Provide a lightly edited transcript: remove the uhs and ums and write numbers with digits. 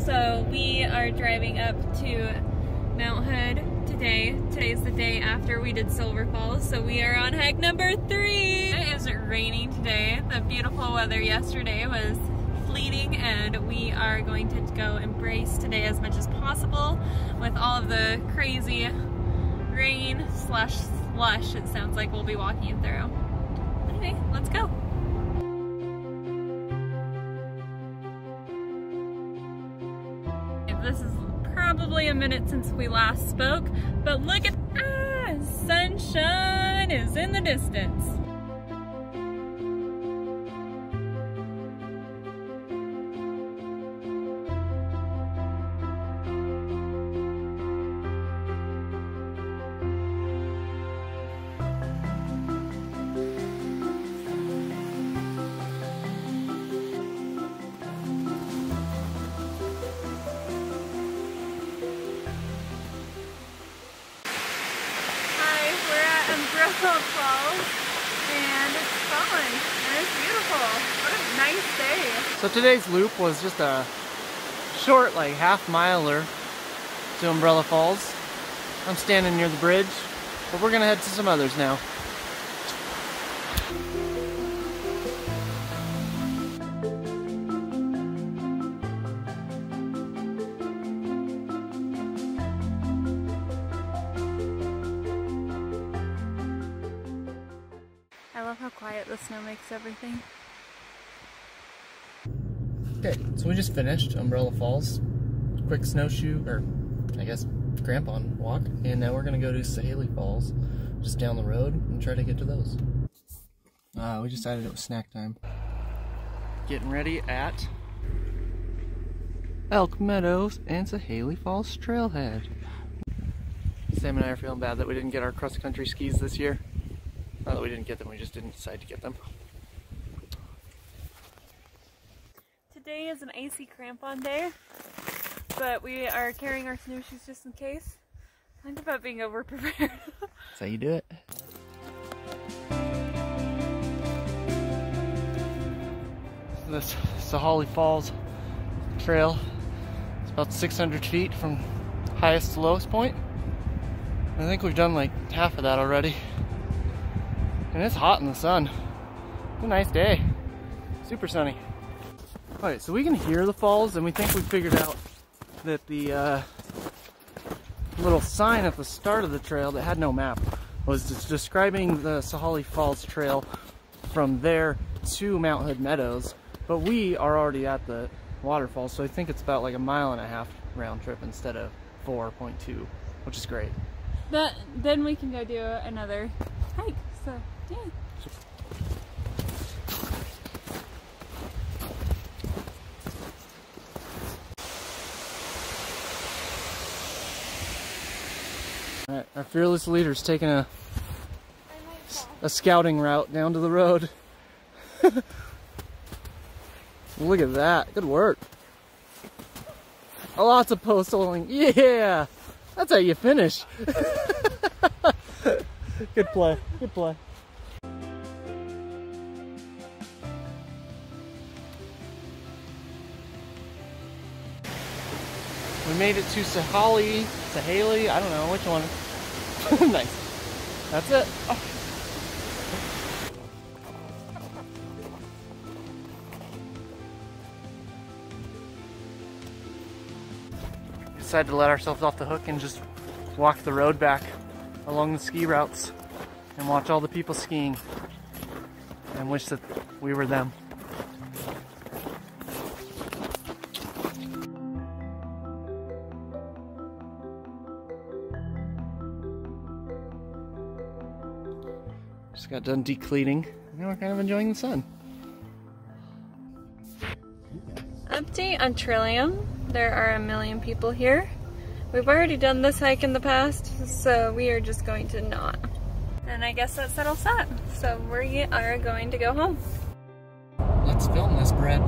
So we are driving up to Mount Hood today. Today's the day after we did Silver Falls, so we are on hike number 3. It is raining today. The beautiful weather yesterday was fleeting, and we are going to go embrace today as much as possible with all of the crazy rain slash slush it sounds like we'll be walking through. Anyway, let's go. This is probably a minute since we last spoke, but look at sunshine is in the distance. Waterfalls, and it's fun, and it's beautiful. What a nice day. So today's loop was just a short, like half-miler to Umbrella Falls. I'm standing near the bridge, but we're gonna head to some others now. I love how quiet the snow makes everything. Okay, so we just finished Umbrella Falls. Quick snowshoe, or I guess crampon walk, and now we're gonna go to Sahaley Falls, just down the road, and try to get to those. We decided it was snack time. Getting ready at Elk Meadows and Sahaley Falls Trailhead. Sam and I are feeling bad that we didn't get our cross-country skis this year. Not that we didn't get them, we just didn't decide to get them. Today is an icy crampon day, but we are carrying our snowshoes just in case. Think about being over-prepared. That's how you do it. This Sahaley Falls trail is about 600 feet from highest to lowest point. I think we've done like half of that already. And it's hot in the sun. It's a nice day. Super sunny. Alright, so we can hear the falls, and we think we figured out that the little sign at the start of the trail that had no map was just describing the Sahaley Falls trail from there to Mount Hood Meadows. But we are already at the waterfalls, so I think it's about like 1.5 miles round trip instead of 4.2, which is great. But then we can go do another hike, so yeah. Alright, our fearless leader's taking a scouting route down to the road. Look at that, good work. Lots of postaling, yeah! That's how you finish. Good play, good play. We made it to Sahaley, I don't know which one. Nice. That's it. Oh. We decided to let ourselves off the hook and just walk the road back along the ski routes and watch all the people skiing and wish that we were them. Just got done decleating. Now we're kind of enjoying the sun. Update on Trillium. There are 1 million people here. We've already done this hike in the past, so we are just going to not. And I guess that settles that. So we are going to go home. Let's film this, Brett.